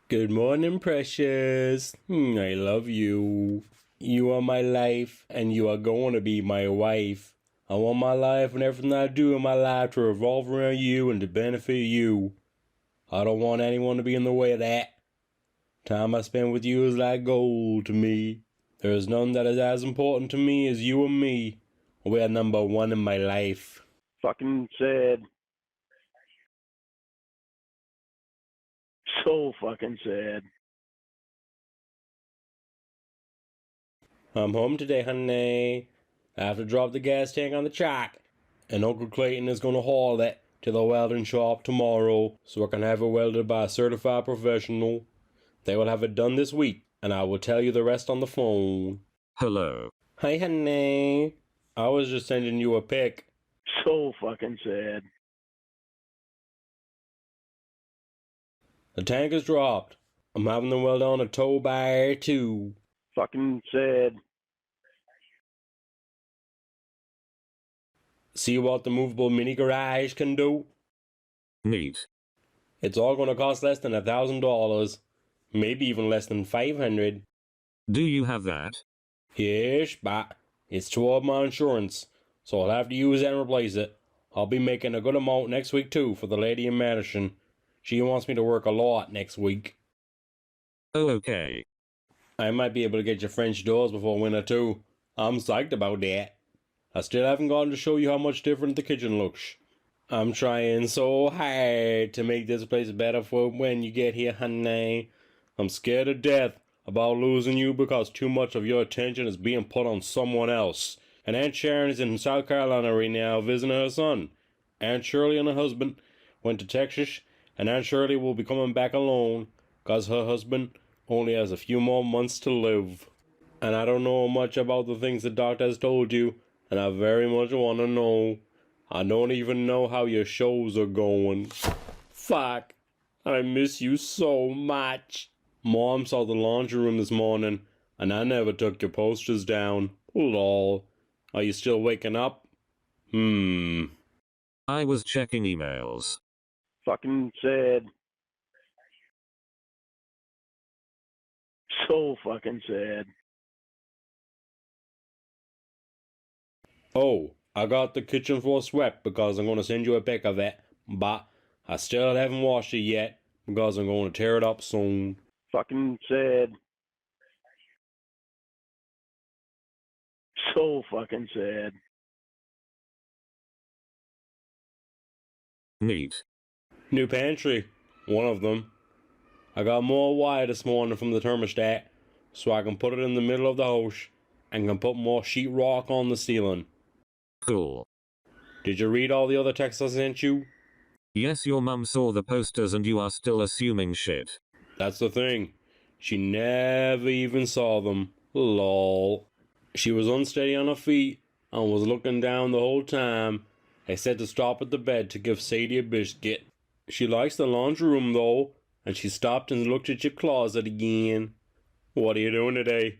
Good morning, precious. I love you. You are my life, and you are going to be my wife. I want my life and everything I do in my life to revolve around you and to benefit you. I don't want anyone to be in the way of that. Time I spend with you is like gold to me. There is none that is as important to me as you and me. We are number one in my life. Fucking sad. So fucking sad. I'm home today, honey. I have to drop the gas tank on the track, and Uncle Clayton is going to haul it to the welding shop tomorrow so I can have it welded by a certified professional. They will have it done this week, and I will tell you the rest on the phone. Hello. Hi, honey. I was just sending you a pic. So fucking sad. The tank is dropped. I'm having them weld on a tow bar too. Fucking sad. See what the movable mini garage can do? Neat. It's all going to cost less than $1,000. Maybe even less than $500. Do you have that? Yes, but it's toward my insurance, so I'll have to use it and replace it. I'll be making a good amount next week too for the lady in Madison. She wants me to work a lot next week. Oh, okay. I might be able to get you French doors before winter too. I'm psyched about that. I still haven't gotten to show you how much different the kitchen looks. I'm trying so hard to make this place better for when you get here, honey. I'm scared to death about losing you because too much of your attention is being put on someone else. And Aunt Sharon is in South Carolina right now visiting her son. Aunt Shirley and her husband went to Texas, and Aunt Shirley will be coming back alone because her husband only has a few more months to live. And I don't know much about the things the doctor has told you, and I very much want to know. I don't even know how your shows are going. Fuck. I miss you so much. Mom saw the laundry room this morning, and I never took your posters down. Lol. Are you still waking up? I was checking emails. Fucking sad. So fucking sad. Oh, I got the kitchen floor swept because I'm going to send you a pic of it, but I still haven't washed it yet because I'm going to tear it up soon. Fucking sad. So fucking sad. Neat. New pantry. One of them. I got more wire this morning from the thermostat, so I can put it in the middle of the house and can put more sheetrock on the ceiling. Cool. Did you read all the other texts I sent you? Yes, your mum saw the posters and you are still assuming shit. That's the thing. She never even saw them. Lol. She was unsteady on her feet and was looking down the whole time. I said to stop at the bed to give Sadie a biscuit. She likes the laundry room though, and she stopped and looked at your closet again. What are you doing today?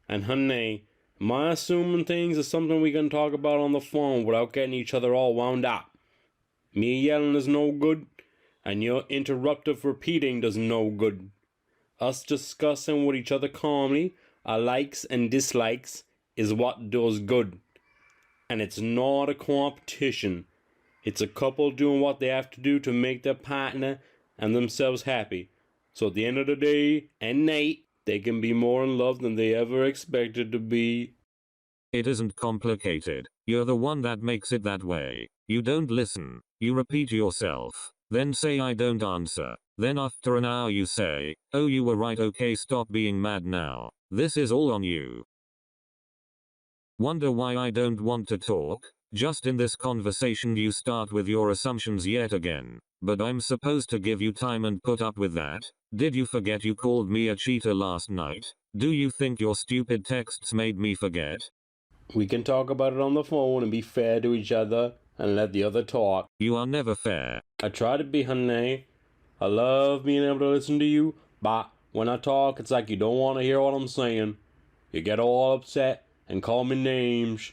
And honey, am I assuming things is something we can talk about on the phone without getting each other all wound up? Me yelling is no good, and your interruptive repeating does no good. Us discussing with each other calmly our likes and dislikes is what does good. And it's not a competition. It's a couple doing what they have to do to make their partner and themselves happy. So at the end of the day and night, they can be more in love than they ever expected to be. It isn't complicated. You're the one that makes it that way. You don't listen. You repeat yourself. Then say I don't answer. Then after an hour you say, oh you were right, okay, stop being mad now. This is all on you. Wonder why I don't want to talk? Just in this conversation you start with your assumptions yet again. But I'm supposed to give you time and put up with that? Did you forget you called me a cheater last night? Do you think your stupid texts made me forget? We can talk about it on the phone and be fair to each other and let the other talk. You are never fair. I try to be, honey. I love being able to listen to you, but when I talk, it's like you don't want to hear what I'm saying. You get all upset and call me names.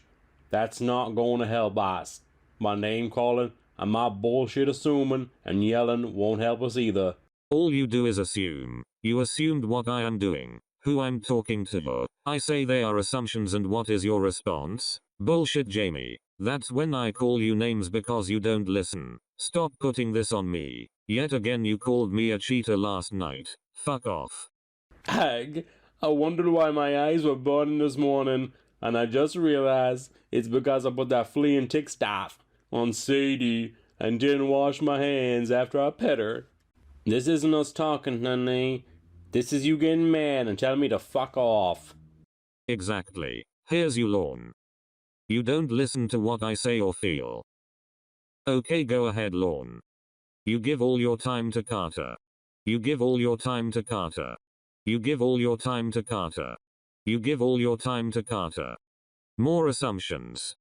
That's not going to help us. My name calling and my bullshit assuming and yelling won't help us either. All you do is assume. You assumed what I am doing, who I'm talking to. I say they are assumptions, and what is your response? Bullshit, Jamie. That's when I call you names because you don't listen. Stop putting this on me. Yet again you called me a cheater last night. Fuck off. Ag, I wondered why my eyes were burning this morning, and I just realized it's because I put that flea and tick stuff on Sadie and didn't wash my hands after I pet her. This isn't us talking, honey. This is you getting mad and telling me to fuck off. Exactly. Here's you, Lorne. You don't listen to what I say or feel. Okay, go ahead, Lorne. You give all your time to Carter. You give all your time to Carter. You give all your time to Carter. You give all your time to Carter. More assumptions.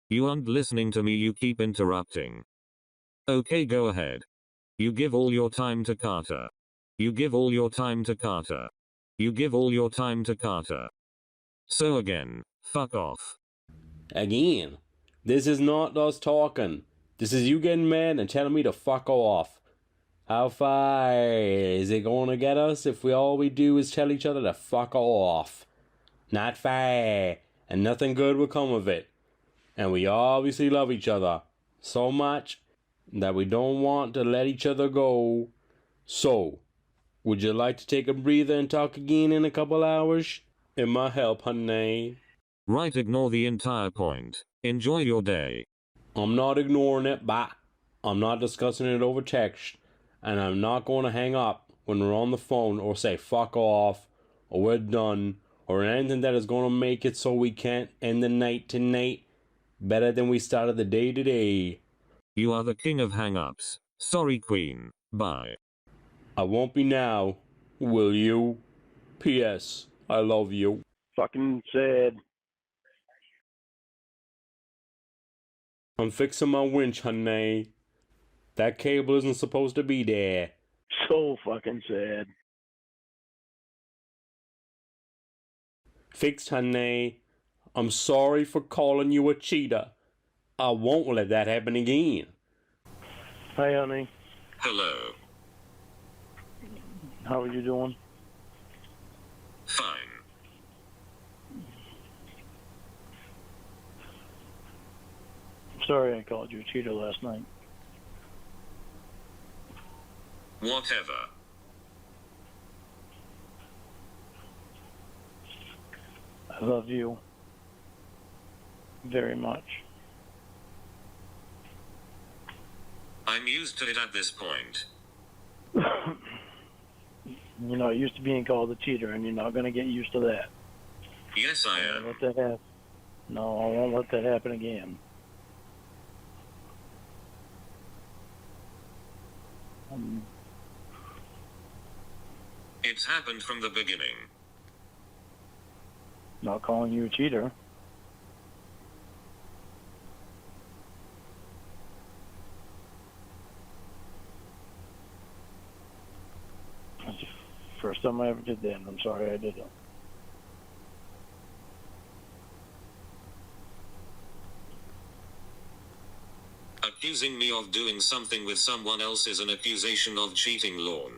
You aren't listening to me, you keep interrupting. Okay, go ahead. You give all your time to Carter. You give all your time to Carter. You give all your time to Carter. So again, fuck off. Again, this is not us talking. This is you getting mad and telling me to fuck off. How far is it going to get us if all we do is tell each other to fuck off? Not far, and nothing good will come of it. And we obviously love each other so much that we don't want to let each other go. So, would you like to take a breather and talk again in a couple hours? It might help, honey. Right, ignore the entire point. Enjoy your day. I'm not ignoring it, but I'm not discussing it over text, and I'm not going to hang up when we're on the phone or say fuck off, or we're done, or anything that is going to make it so we can't end the night tonight better than we started the day today. You are the king of hang-ups. Sorry, Queen. Bye. I won't be now, will you? P.S. I love you. Fucking said. I'm fixing my winch, honey. That cable isn't supposed to be there. So fucking sad. Fixed, honey. I'm sorry for calling you a cheater. I won't let that happen again. Hi, honey. Hello. How are you doing? Fine. Sorry I called you a cheater last night. Whatever. I love you very much. I'm used to it at this point. You're not used to being called a cheater, and you're not going to get used to that. Yes, I I am. won't let that happen. No, I won't let that happen again. It's happened from the beginning. Not calling you a cheater. That's the first time I ever did that, and I'm sorry I did it. Accusing me of doing something with someone else is an accusation of cheating, Lorne.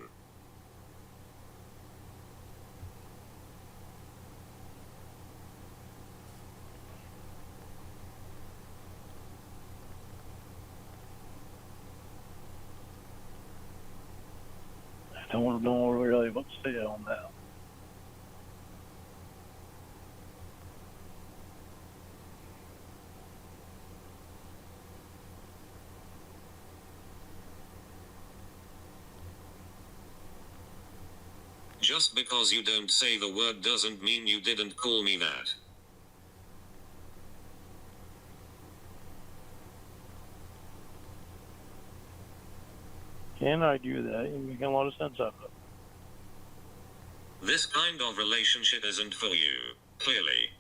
I don't know really what to say on that. Just because you don't say the word doesn't mean you didn't call me that. Can't argue that. You're making a lot of sense out of it. This kind of relationship isn't for you, clearly.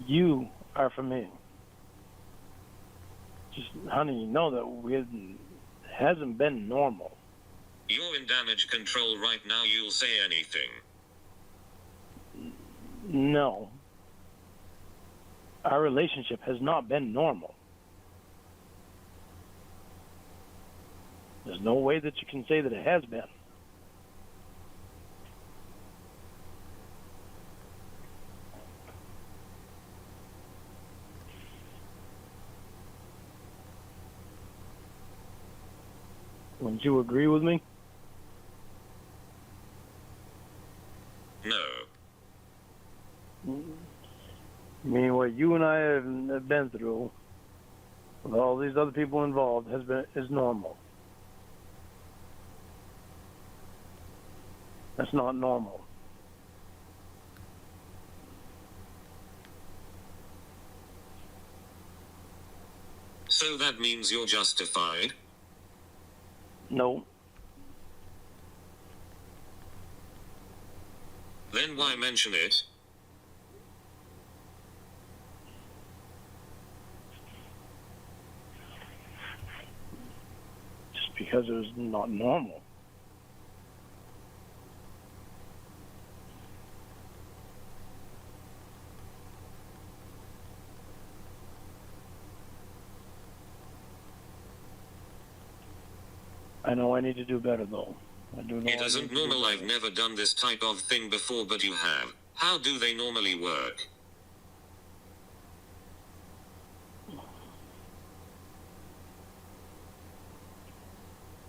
You are for me. Just, honey, you know that it hasn't been normal. You're in damage control right now, you'll say anything. No. Our relationship has not been normal. There's There's no way that you can say that it has been. Wouldn't you agree with me? No. I mean, what you and I have been through, with all these other people involved, is normal. That's not normal. So that means you're justified? No. Then why mention it? Just because it was not normal. I know I need to do better, though. I do know. It isn't normal. I've never done this type of thing before, but you have. How do they normally work?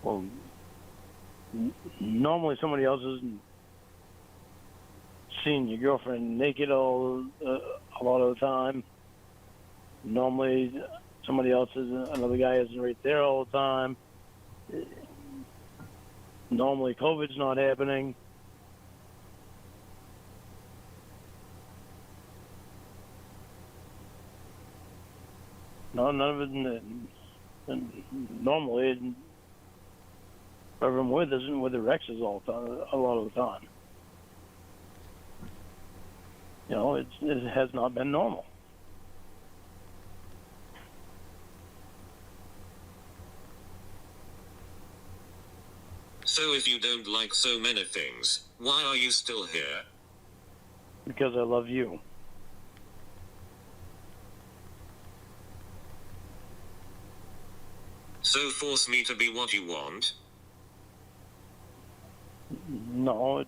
Well, normally somebody else isn't seeing your girlfriend naked a lot of the time. Normally somebody else another guy isn't right there all the time. Normally COVID's not happening. No, none of it. Normally, whoever I'm with isn't with their exes all the time, a lot of the time. You know, it has not been normal. So if you don't like so many things, why are you still here? Because I love you. So force me to be what you want? No.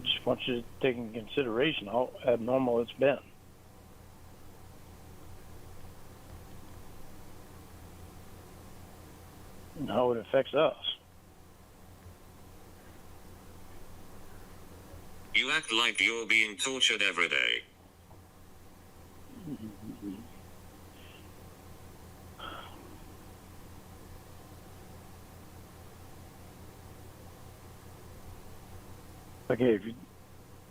Just want you to take into consideration how abnormal it's been. And how it affects us. You act like you're being tortured every day. Okay,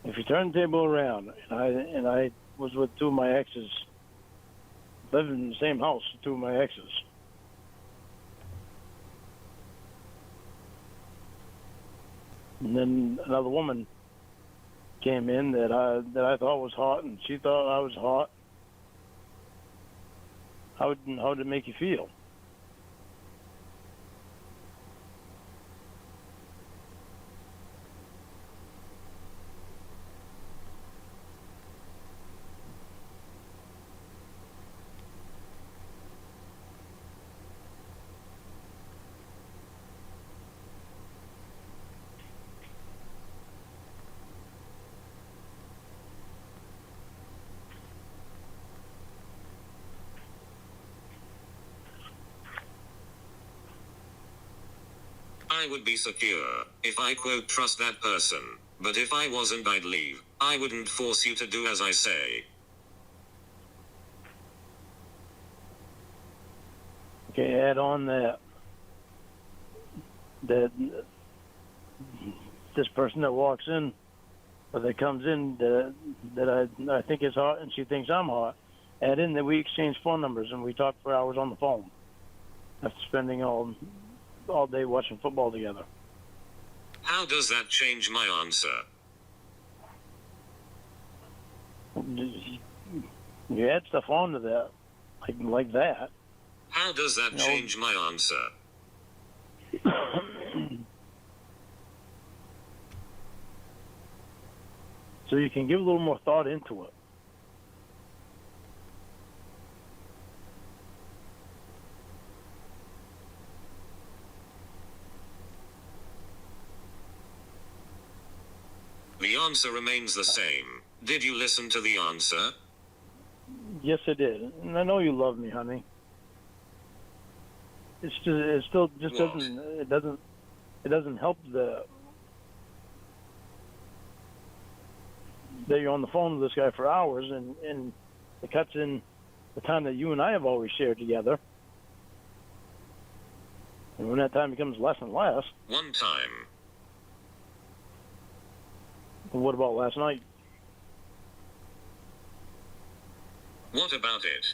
if you turn the table around, and I was with two of my exes, living in the same house with two of my exes. And then another woman came in that I thought was hot, and she thought I was hot. How did it make you feel? I would be secure if I quote trust that person, but if I wasn't, I'd leave. I wouldn't force you to do as I say. Okay, add on that this person that walks in, or that comes in that I think is hot, and she thinks I'm hot. Add in that we exchange phone numbers and we talk for hours on the phone after spending all day watching football together. How does that change my answer? You add stuff onto that, like that. How does that change my answer? So you can give a little more thought into it. answer remains the same. Did you listen to the answer? Yes, I did, and I know you love me, honey. It's just, it still just What? doesn't help that you're on the phone with this guy for hours, and it cuts in the time that you and I have always shared together. And when that time becomes less and less, One time. what about last night? What about it?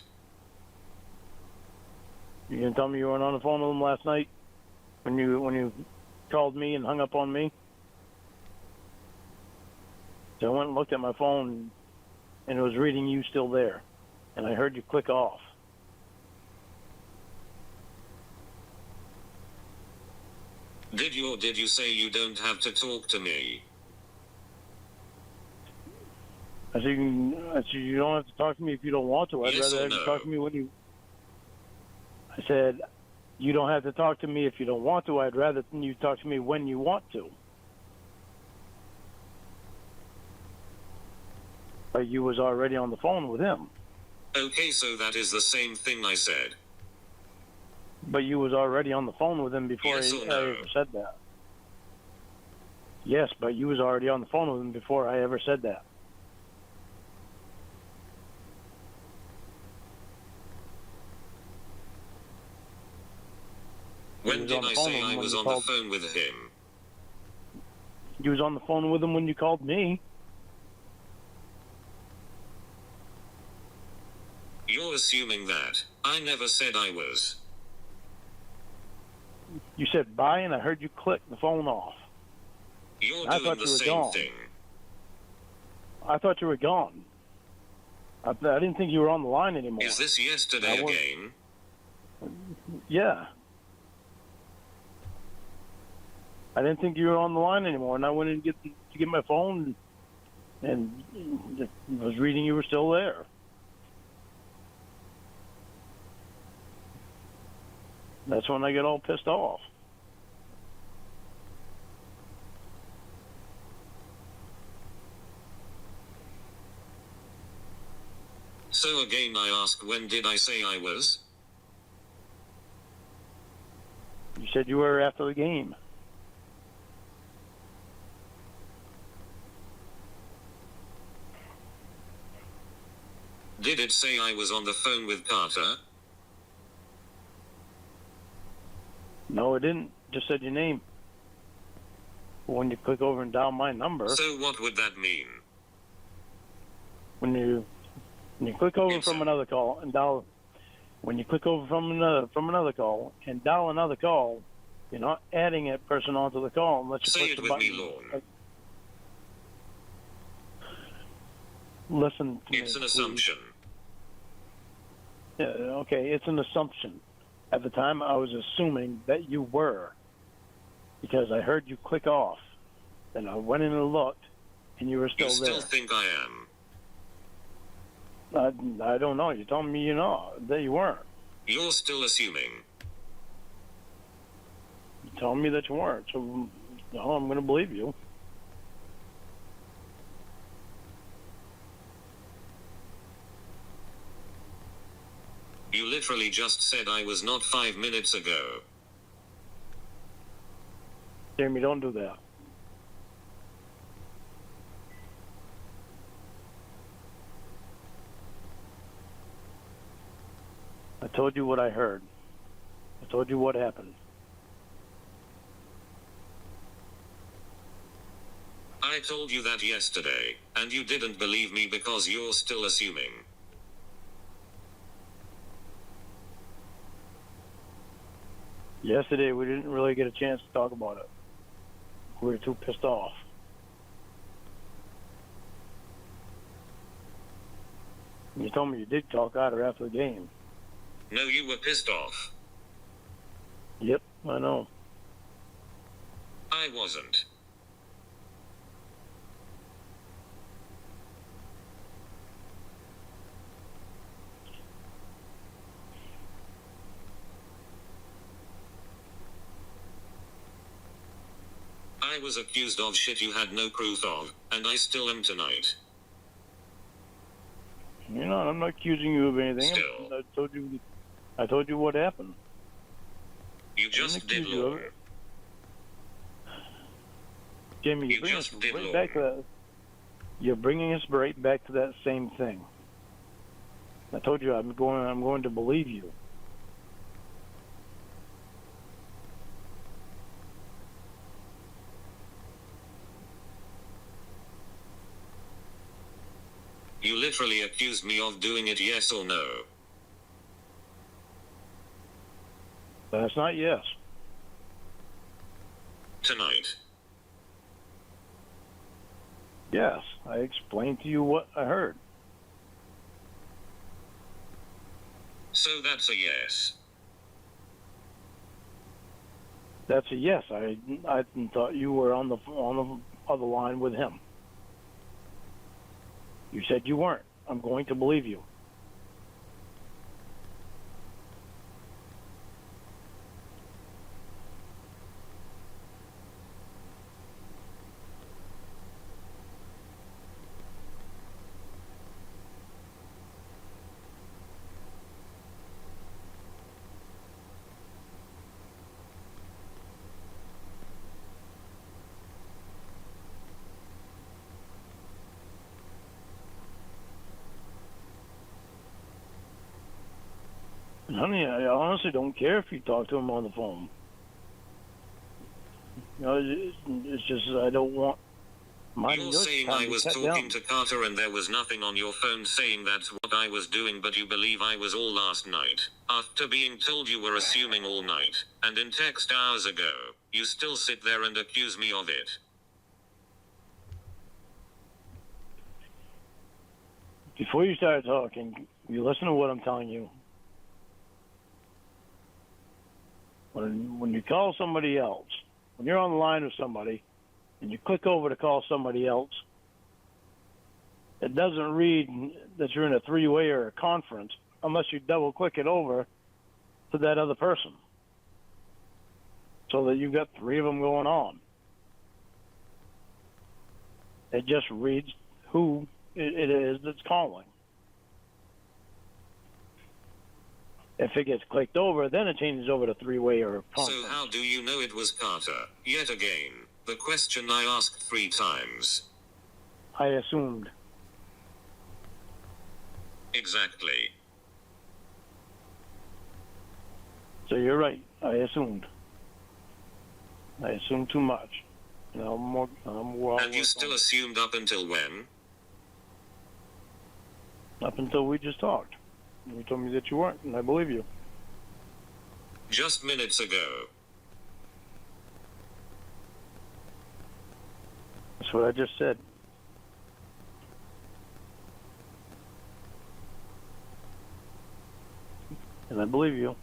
You gonna tell me you weren't on the phone with him last night when you called me and hung up on me? So I went and looked at my phone, and it was reading you still there, and I heard you click off. Did you or did you say you don't have to talk to me? I said, you don't have to talk to me if you don't want to. I'd Yes rather or have you no? talk to me when you. I said, you don't have to talk to me if you don't want to. I'd rather you talk to me when you want to. But you was already on the phone with him. Okay, so that is the same thing I said. But you was already on the phone with him before Yes I or no? ever said that. Yes, but you was already on the phone with him before I ever said that. When was did on the I phone say with him I when was you on called. the phone with him? You was on the phone with him when you called me. You're assuming that. I never said I was. You said bye, and I heard you click the phone off. You're I doing thought the you were same gone. thing. I thought you were gone. I didn't think you were on the line anymore. Is this yesterday I was- again? Yeah. I didn't think you were on the line anymore, and I went in to get my phone, and I was reading you were still there. That's when I get all pissed off. So again I ask, when did I say I was? You said you were after the game. Did it say I was on the phone with Carter? No, it didn't. Just said your name. When you click over and dial my number, So what would that mean? when you click over It's from a- another call and dial, when you click over from another call and dial another call, you're not adding a person onto the call unless you Say push it the with button. me, Lorne. Listen to me. It's an please. assumption. Yeah, okay, it's an assumption. At the time, I was assuming that you were, because I heard you click off. Then I went in and looked, and you were still You still there. think I am? I don't know. You're telling me you're not, that you weren't. You're still assuming. You're telling me that you weren't. So, no, I'm going to believe you. You literally just said I was not 5 minutes ago. Jeremy, don't do that. I told you what I heard. I told you what happened. I told you that yesterday, and you didn't believe me because you're still assuming. Yesterday, we didn't really get a chance to talk about it. We were too pissed off. You told me you did talk after the game. No, you were pissed off. Yep, I know. I wasn't. I I was accused of shit you had no proof of, and I still am tonight. You know, I'm not accusing you of anything. Still. I told you what happened. You just did accuse you of law. it. Jimmy, You just did law. You're bringing us right back to that same thing. I told you I'm going to believe you. You literally accused me of doing it, yes or no? That's not yes. Tonight. Yes, I explained to you what I heard. So that's a yes. That's a yes. I thought you were on the other line with him. You said you weren't. I'm going to believe you. And honey, I honestly don't care if you talk to him on the phone. You know, it's just I don't want mine. You're saying I was talking to Carter and there was nothing on your phone saying that's what I was doing, but you believe I was all last night, after being told you were assuming all night, and in text hours ago, you still sit there and accuse me of it. Before you start talking, you listen to what I'm telling you. When you call somebody else, when you're on the line with somebody, and you click over to call somebody else, it doesn't read that you're in a three-way or a conference unless you double-click it over to that other person, so that you've got three of them going on. It just reads who it is that's calling. If it gets clicked over, then it changes over to three-way or conference. So how do you know it was Carter? Yet again, the question I asked 3 times. I assumed. Exactly. So you're right. I assumed. I assumed too much. You know, And you still assumed up until when? Up until we just talked. You told me that you weren't, and I believe you. Just minutes ago. That's what I just said. And I believe you.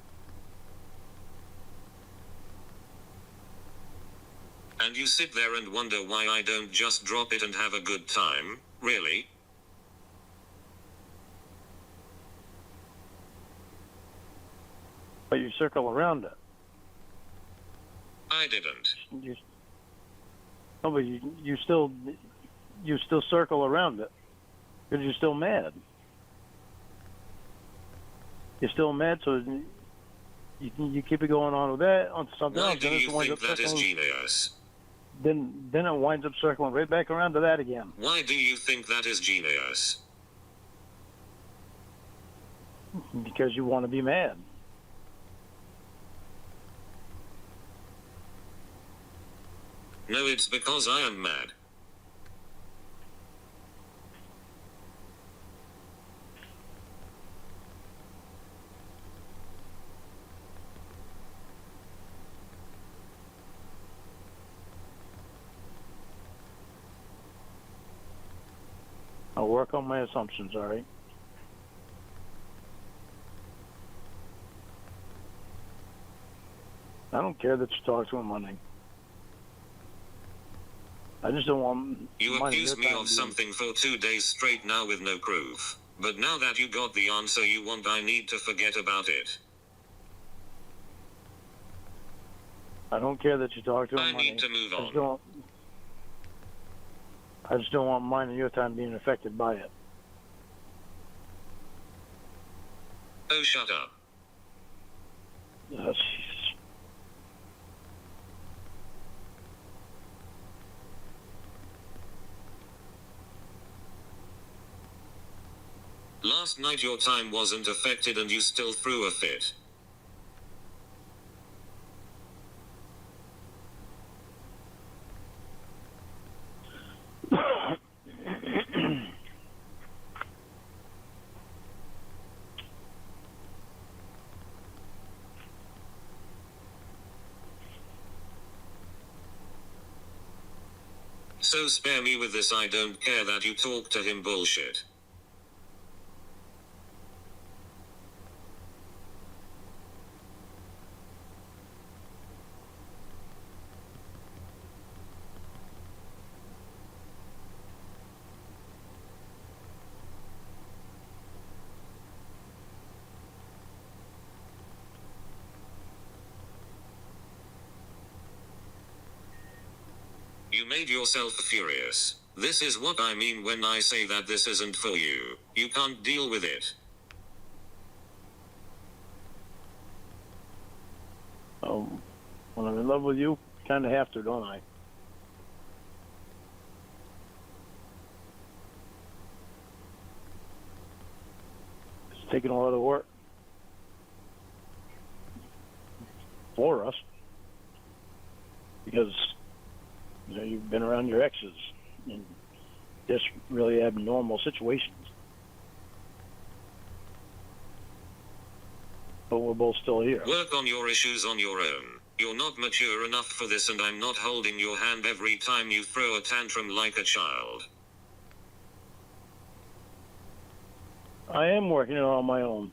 And you sit there and wonder why I don't just drop it and have a good time, really? But you circle around it. I didn't. No, but you still circle around it because you're still mad. You're still mad, so you keep it going on with that onto something Why else. do you think that is genius? Then it winds up circling right back around to that again. Why do you think that is genius? Because you want to be mad. No, it's because I am mad. I'll work on my assumptions, all right? I don't care that you talk to him Monday. I just don't want... You accused me of something for 2 days straight now with no proof. But now that you got the answer you want, I need to forget about it. I don't care that you talk to him I Monday. need to move on. I just don't want mine and your time being affected by it. Oh, shut up. Oh, Jesus. Last night your time wasn't affected and you still threw a fit. So spare me with this I don't care that you talk to him bullshit. You made yourself furious. This is what I mean when I say that this isn't for you. You can't deal with it. Oh, when I'm in love with you, kind of have to, don't I? It's taking a lot of work for us because you've been around your exes in just really abnormal situations. But we're both still here. Work on your issues on your own. You're not mature enough for this and I'm not holding your hand every time you throw a tantrum like a child. I am working it on my own.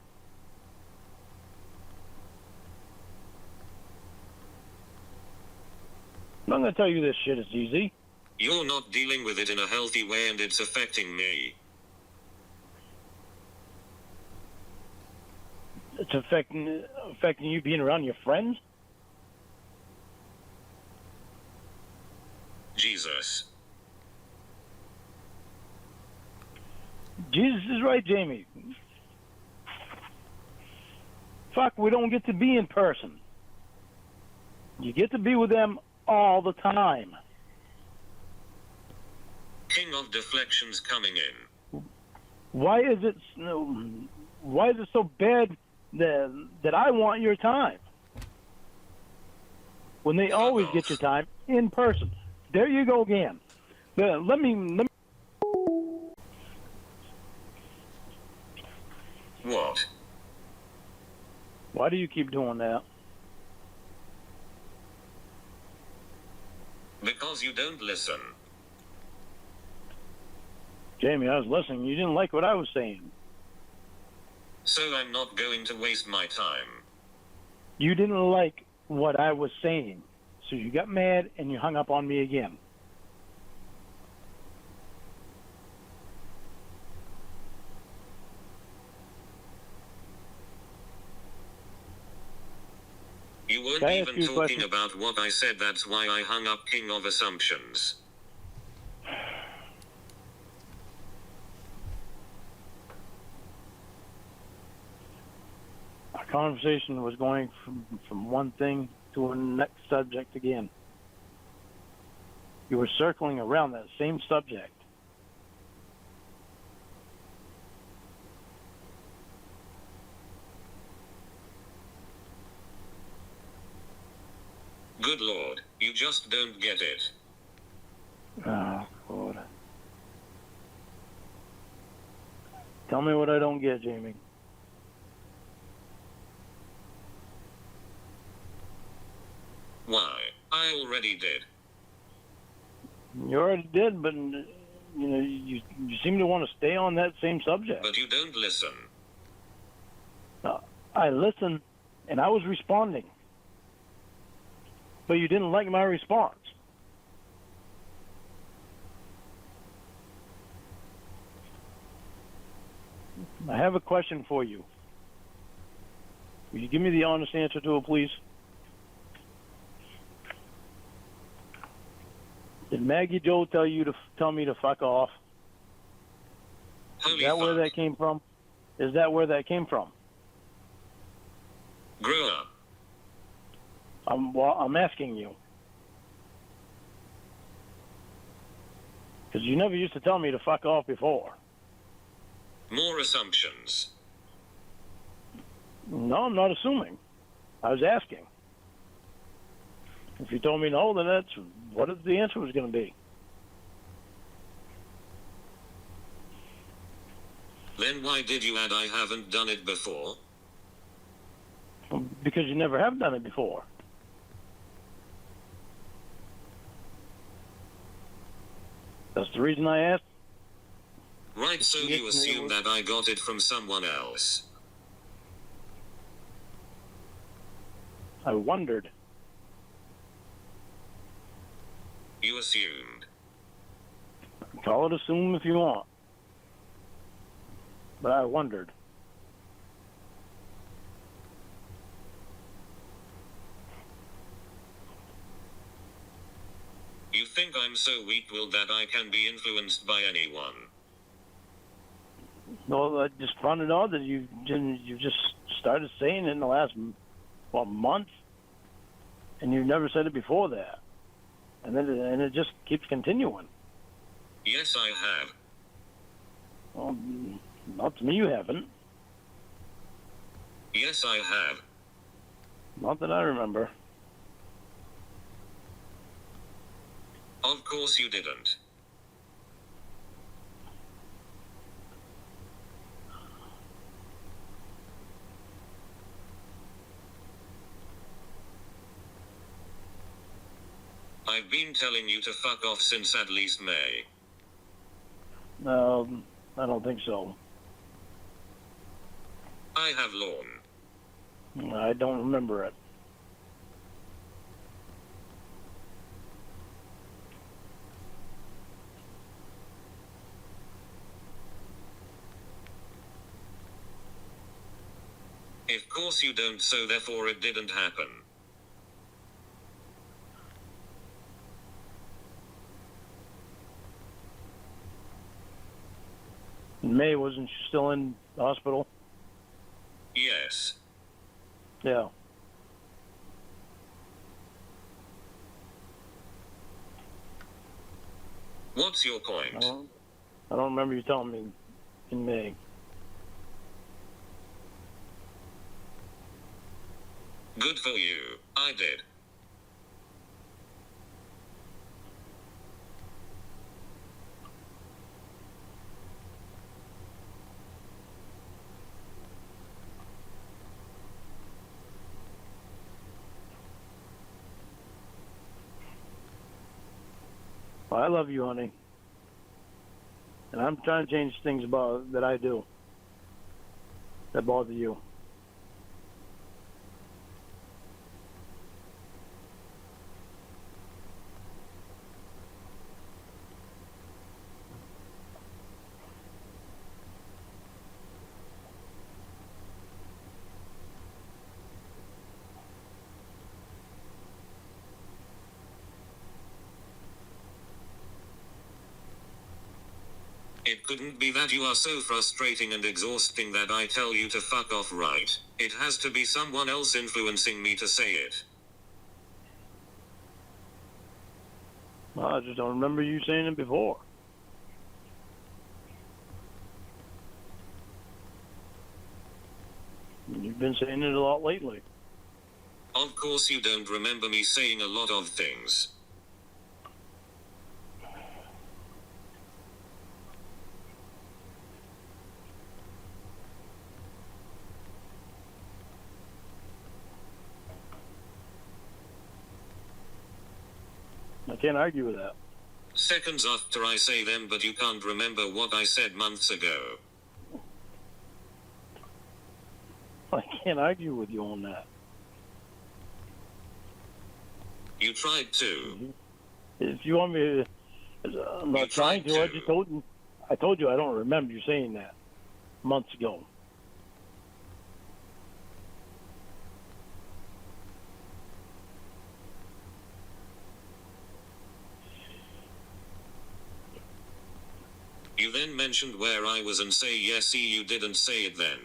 I'm not going to tell you this shit is easy. You're not dealing with it in a healthy way and it's affecting me. It's affecting you being around your friends? Jesus. Jesus is right, Jamie. Fuck, we don't get to be in person. You get to be with them all the time. King of Deflection's coming in. Why is it so bad that I want your time when they always get your time in person? There you go again. Let me. What? Why do you keep doing that? Because you don't listen. Jamie, I was listening. You didn't like what I was saying. So I'm not going to waste my time. You didn't like what I was saying. So you got mad and you hung up on me again. You weren't even talking about what I said, that's why I hung up, King of Assumptions. Our conversation was going from one thing to the next subject again. You were circling around that same subject. Good Lord, you just don't get it. Oh, God. Tell me what I don't get, Jamie. Why? I already did. You already did, but you seem to want to stay on that same subject. But you don't listen. I listened, and I was responding. But you didn't like my response. I have a question for you. Will you give me the honest answer to it, please? Did Maggie Joe tell me to fuck off? Holy Is that where fuck. that came from? Is that where that came from? Grow up. I'm asking you. Because you never used to tell me to fuck off before. More assumptions. No, I'm not assuming. I was asking. If you told me no, then that's what the answer was going to be. Then why did you add I haven't done it before? Because you never have done it before. That's the reason I asked. Right, so you assume that I got it from someone else. I wondered. You assumed. Call it assume if you want. But I wondered. You think I'm so weak-willed that I can be influenced by anyone? No, I just found it odd that you just started saying it in the last month, and you never said it before that, and it just keeps continuing. Yes, I have. Well, not to me, you haven't. Yes, I have. Not that I remember. Of course you didn't. I've been telling you to fuck off since at least May. I don't think so. I have Lorne. I don't remember it. Of course you don't, so therefore it didn't happen. In May, wasn't she still in the hospital? Yes. Yeah. What's your point? I don't remember you telling me in May. Good for you. I did. Well, I love you, honey. And I'm trying to change things that I do that bother you. It couldn't be that you are so frustrating and exhausting that I tell you to fuck off, right? It has to be someone else influencing me to say it. Well, I just don't remember you saying it before. You've been saying it a lot lately. Of course you don't remember me saying a lot of things. I can't argue with that. Seconds after I say them, but you can't remember what I said months ago. I can't argue with you on that. You tried to. If you want me to, I'm not trying to. I told you I don't remember you saying that months ago. You then mentioned where I was and say yes, see you didn't say it then.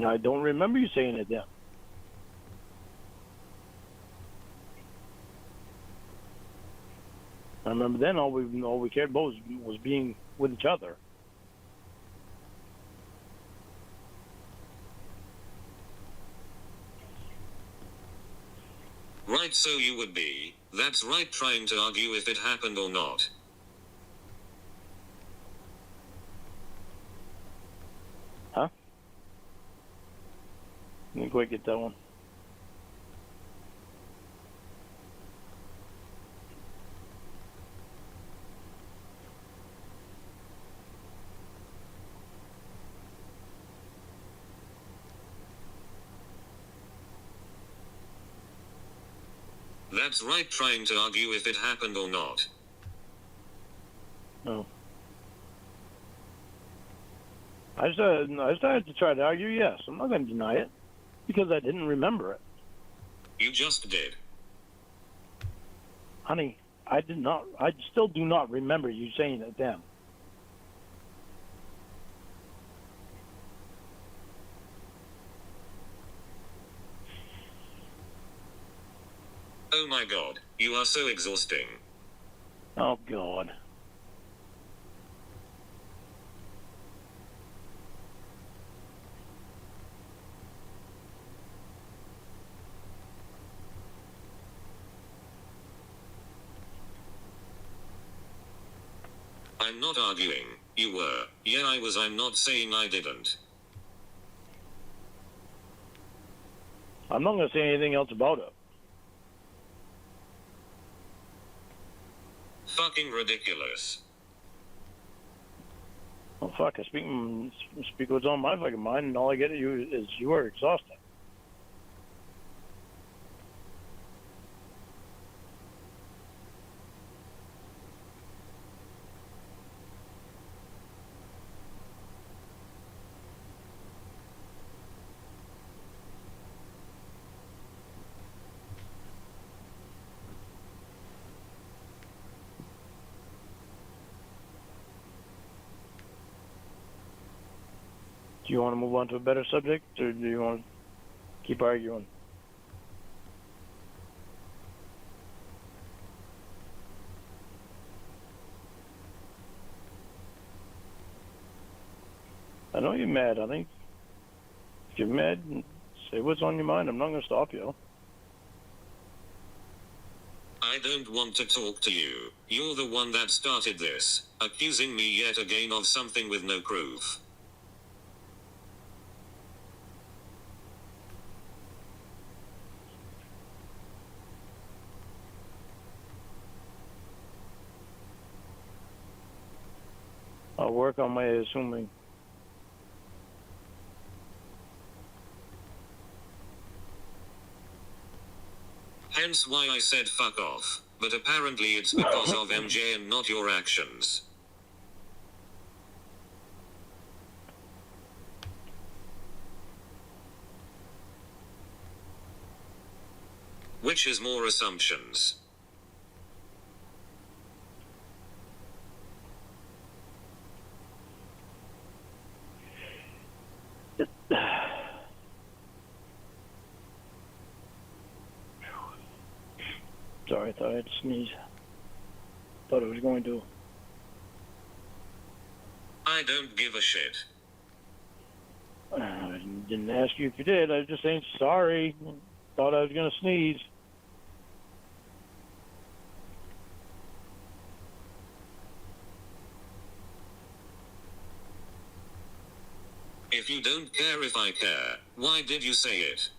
I don't remember you saying it then. I remember then all we cared about was being with each other. Right, so you would be, that's right, trying to argue if it happened or not. Huh? Didn't quite get that one. That's right, trying to argue if it happened or not. No. I started to try to argue, yes. I'm not going to deny it because I didn't remember it. You just did. Honey, I did not. I still do not remember you saying it then. Oh my god, you are so exhausting. Oh, God. I'm not arguing, you were. Yeah, I was, I'm not saying I didn't. I'm not going to say anything else about it. Fucking ridiculous. Well, fuck, I speak what's on my fucking mind, and all I get at you is you are exhausting. Do you want to move on to a better subject, or do you want to keep arguing? I know you're mad, honey. If you're mad, say what's on your mind. I'm not going to stop you. I don't want to talk to you. You're the one that started this, accusing me yet again of something with no proof. I'll work on my assuming. Hence why I said fuck off, but apparently it's because of MJ and not your actions. Which is more assumptions? Sorry, I thought I had to sneeze. Thought I was going to. I don't give a shit. I didn't ask you if you did. I was just saying sorry. Thought I was going to sneeze. If you don't care if I care, why did you say it?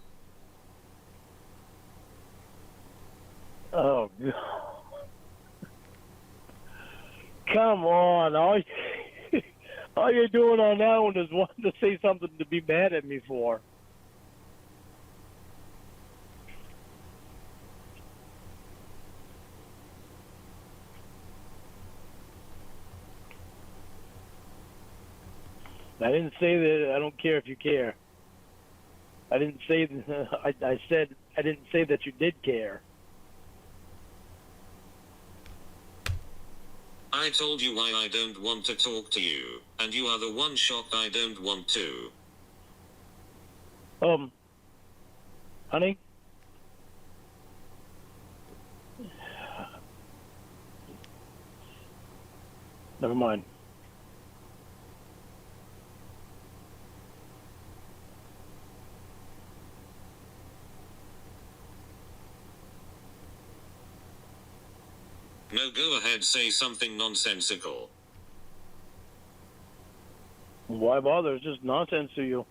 Oh, God. Come on. All you're doing on that one is wanting to say something to be mad at me for. I didn't say that I don't care if you care. I didn't say I said I didn't say that you did care. I told you why I don't want to talk to you, and you are the one shocked I don't want to. Honey? Never mind. No, go ahead, say something nonsensical. Why bother? It's just nonsense to you.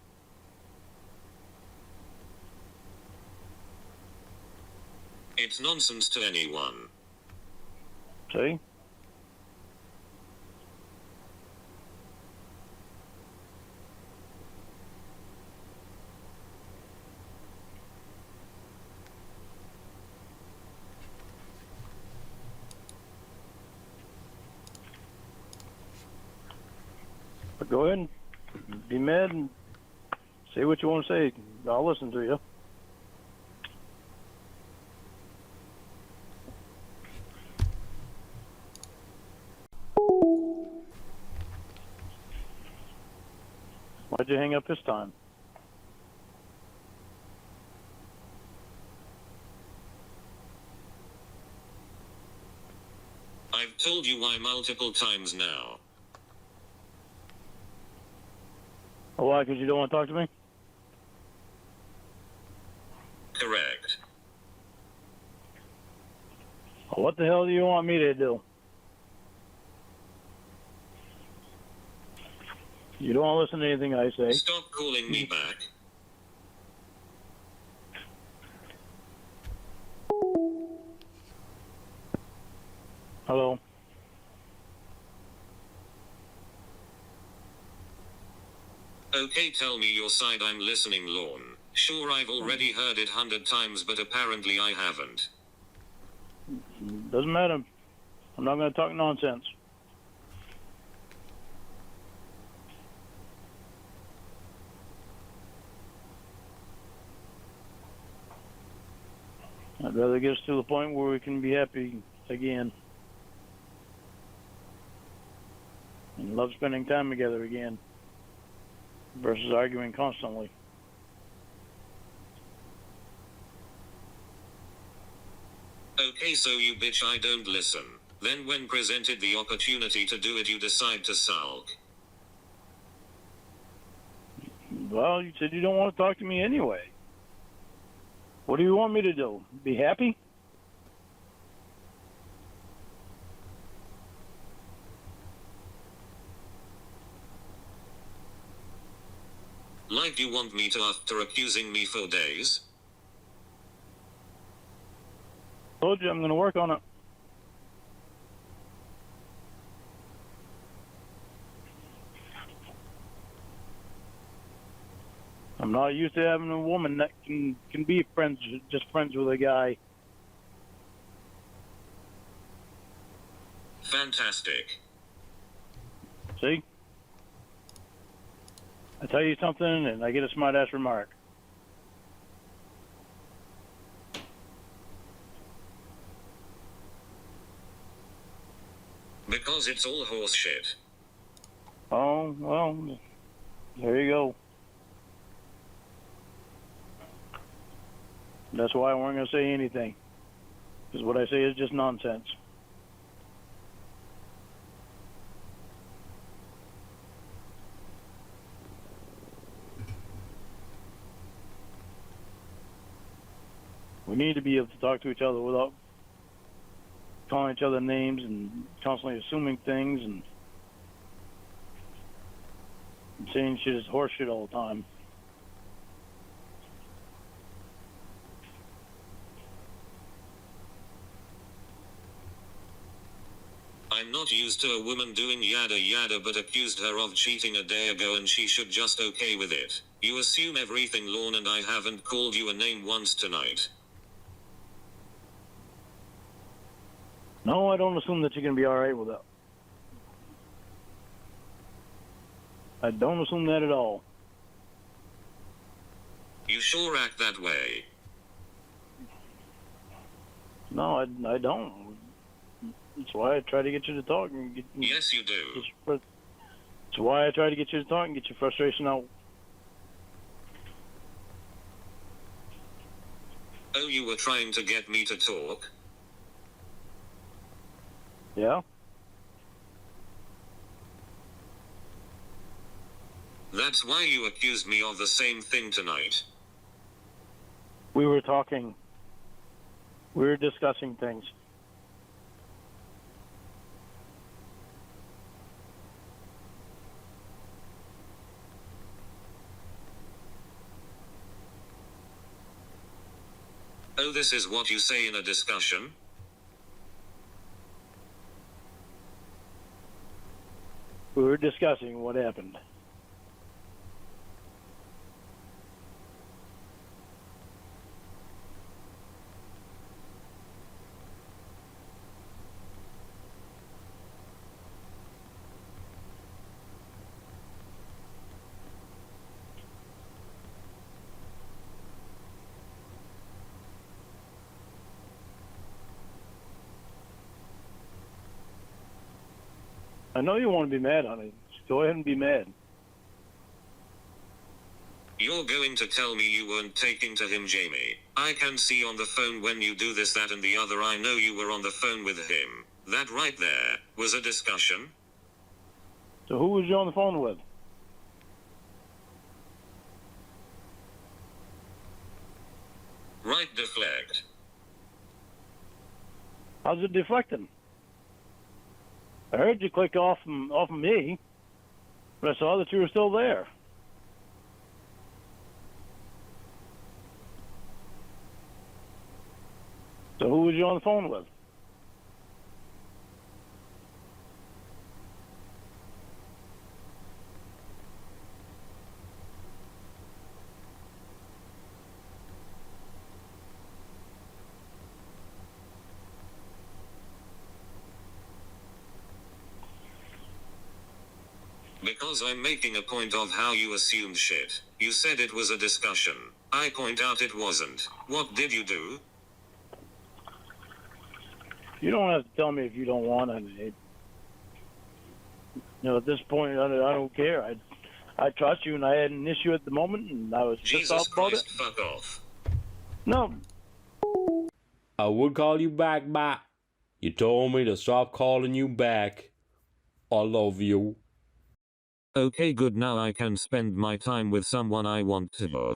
It's nonsense to anyone. See? But go ahead and be mad and say what you want to say. I'll listen to you. Why'd you hang up this time? I've told you why multiple times now. Oh, why? Because you don't want to talk to me? Correct. Well, what the hell do you want me to do? You don't want to listen to anything I say. Stop calling me back. Hello? Okay, tell me your side, I'm listening, Lorne. Sure, I've already heard it 100 times, but apparently I haven't. Doesn't matter. I'm not going to talk nonsense. I'd rather get us to the point where we can be happy again. And love spending time together again. Versus arguing constantly. Okay, so you bitch I don't listen. Then when presented the opportunity to do it, you decide to sulk. Well, you said you don't want to talk to me anyway. What do you want me to do? Be happy? Like you want me to after accusing me for days? Told you I'm going to work on it. I'm not used to having a woman that can be friends, just friends with a guy. Fantastic. See? I tell you something and I get a smart-ass remark. Because it's all horse shit. Oh, well, there you go. That's why I weren't going to say anything. Because what I say is just nonsense. We need to be able to talk to each other without calling each other names and constantly assuming things and saying shit is horse shit all the time. I'm not used to a woman doing yada yada, but accused her of cheating a day ago and she should just okay with it. You assume everything, Lorne, and I haven't called you a name once tonight. No, I don't assume that you're going to be alright with that. I don't assume that at all. You sure act that way. No, I don't. That's why I try to get you to talk and get. Yes, you do. That's why I try to get you to talk and get your frustration out. Oh, you were trying to get me to talk? Yeah. That's why you accused me of the same thing tonight. We were talking. We were discussing things. Oh, this is what you say in a discussion? We were discussing what happened. I know you want to be mad, honey. Just go ahead and be mad. You're going to tell me you weren't taking to him, Jamie. I can see on the phone when you do this, that, and the other. I know you were on the phone with him. That right there was a discussion. So who was you on the phone with? Right, deflect. How's it deflecting? I heard you click off of me, but I saw that you were still there. So who was you on the phone with? Because I'm making a point of how you assumed shit. You said it was a discussion. I point out it wasn't. What did you do? You don't have to tell me if you don't want to. At this point, I don't care. I trust you, and I had an issue at the moment, and I was pissed off Jesus about it. Christ, fuck off. No, I would call you back, but you told me to stop calling you back. I love you. Okay, good, now I can spend my time with someone I want to.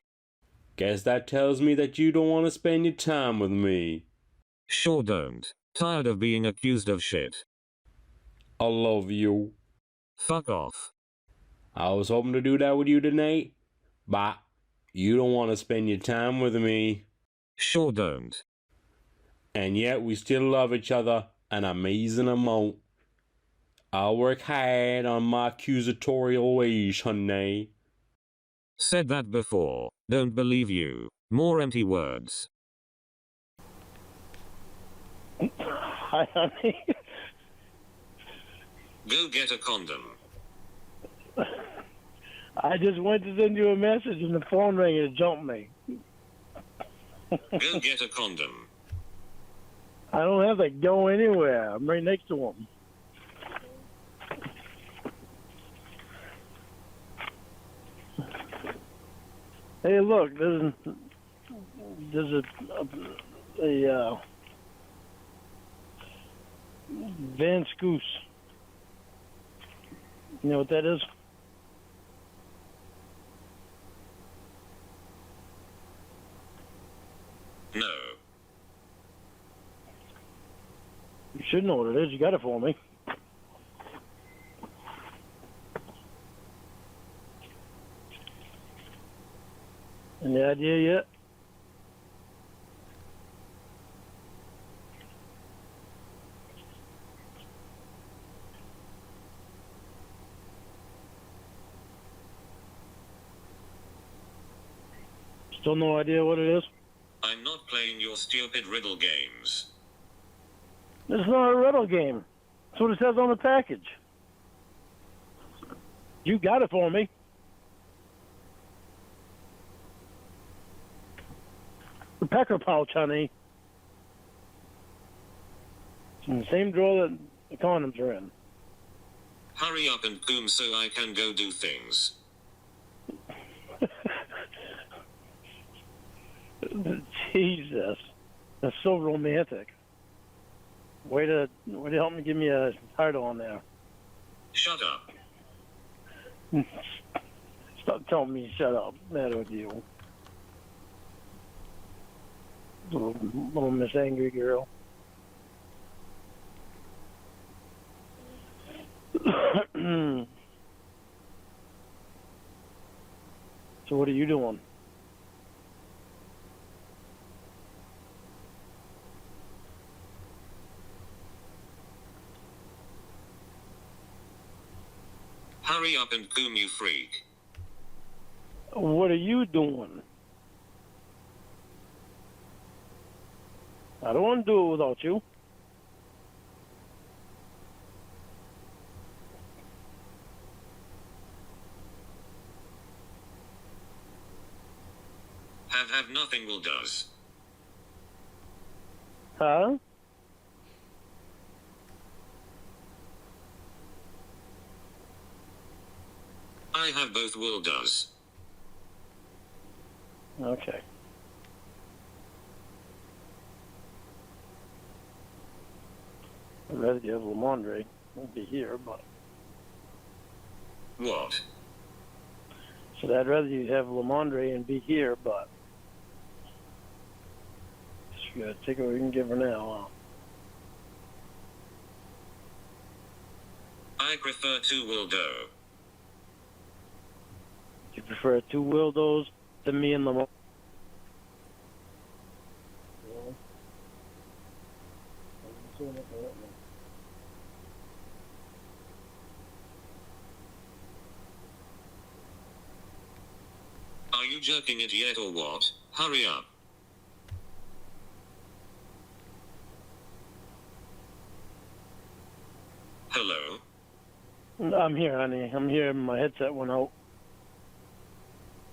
Guess that tells me that you don't want to spend your time with me. Sure don't. Tired of being accused of shit. I love you. Fuck off. I was hoping to do that with you tonight, but you don't want to spend your time with me. Sure don't. And yet we still love each other an amazing amount. I'll work hard on my accusatorial ways, honey. Said that before. Don't believe you. More empty words. hi, honey. Go get a condom. I just went to send you a message, and the phone rang and it jumped me. Go get a condom. I don't have to go anywhere. I'm right next to him. Hey, look, there's a Van Scoos. You know what that is? No. You should know what it is. You got it for me. Any idea yet? Still no idea what it is? I'm not playing your stupid riddle games. This is not a riddle game. That's what it says on the package. You got it for me. The pecker pouch, honey. In the same drawer that the condoms are in. Hurry up and boom so I can go do things. Jesus. That's so romantic. Way to help me give me a heart on there. Shut up. Stop telling me shut up. Matter with you. Little Miss Angry Girl. So what are you doing? Hurry up and boom, you freak. What are you doing? I don't want to do it without you. Have nothing will does. Huh? I have both will does. Okay. I'd rather you have Lamondre. Won't be here, but... What? So I'd rather you have Lamondre and be here, but... Just gotta take what we can give her now. I prefer two will do. You prefer two Wildos to me and Lamondre? Are you jerking it yet or what? Hurry up. Hello? I'm here, honey. I'm here. My headset went out.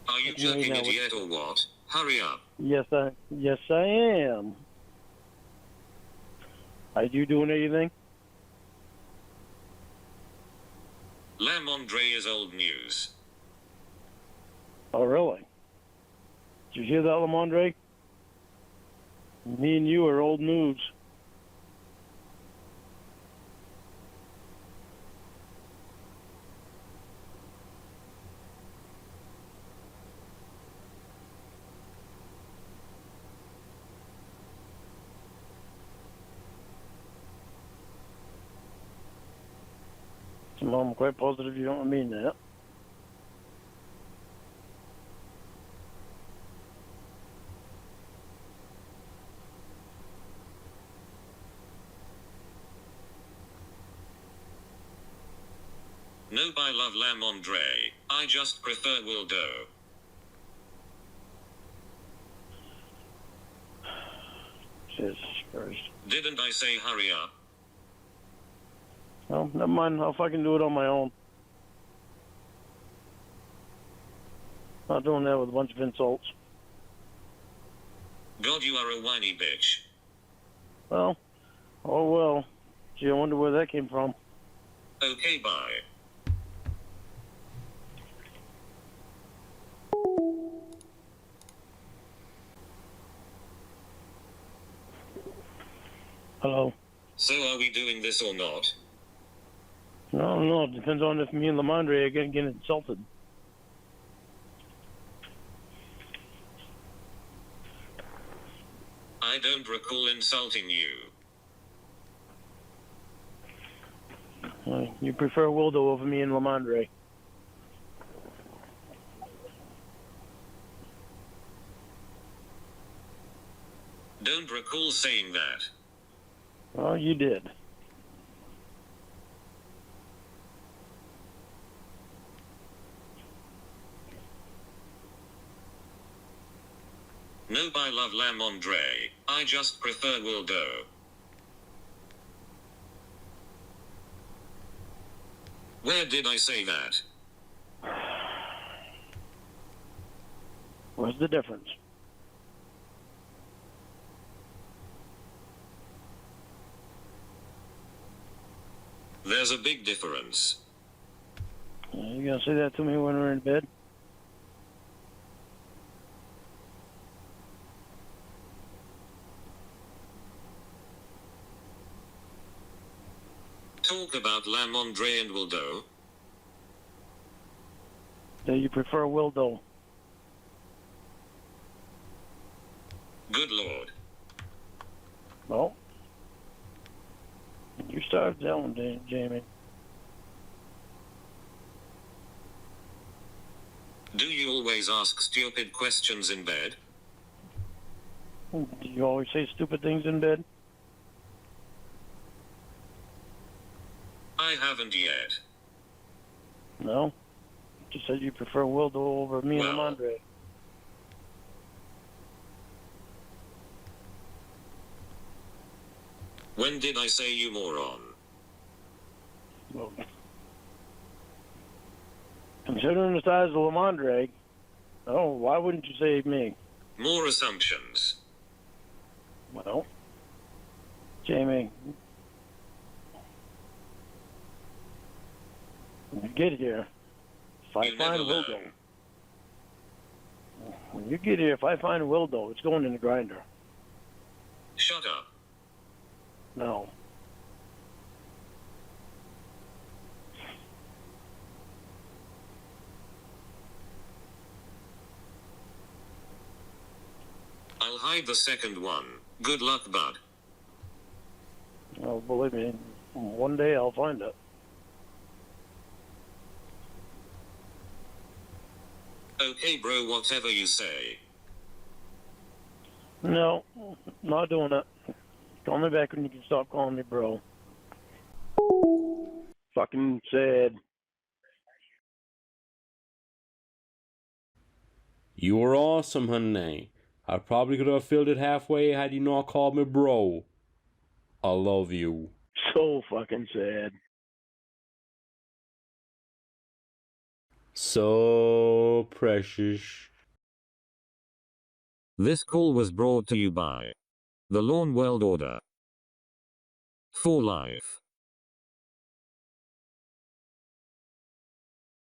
Are you jerking it yet or what? Hurry up. Yes, I am. Are you doing anything? Lamondre is old news. Oh, really? Did you hear that, Lamondre? Me and you are old news. So, I'm quite positive you don't mean that. Nope, I love Lamondre. I just prefer will do. Jesus Christ. Didn't I say hurry up? Well, never mind. I'll fucking do it on my own. Not doing that with a bunch of insults. God, you are a whiny bitch. Well, oh well. Gee, I wonder where that came from. Okay, bye. Hello. So are we doing this or not? No, it depends on if me and Lamondre are going to get insulted. I don't recall insulting you. You prefer Wildo over me and Lamondre. Don't recall saying that. Well, you did. Nope, I love Lamondre. I just prefer will do. Where did I say that? What's the difference? There's a big difference. You gonna say that to me when we're in bed? Talk about Lamondre and Wildo. Do you prefer Wildo? Good lord. Well, you started telling Jamie. Do you always ask stupid questions in bed? Do you always say stupid things in bed? I haven't yet. No. You said you prefer Wildo over me and Well. Andre. When did I say you moron? Well, considering the size of Lamondre, oh, why wouldn't you say me? More assumptions. Well, Jamie, when you get here, if I You find never Wildo, learn. when you get here, if I find Wildo, it's going in the grinder. Shut up. No. I'll hide the second one. Good luck, bud. Oh, believe me, one day I'll find it. Okay, bro, whatever you say. No, not doing it. Call me back when you can stop calling me bro. Fucking sad. You were awesome, honey. I probably could have filled it halfway had you not called me bro. I love you. So fucking sad. So precious. This call was brought to you by the Lawn World Order. For life.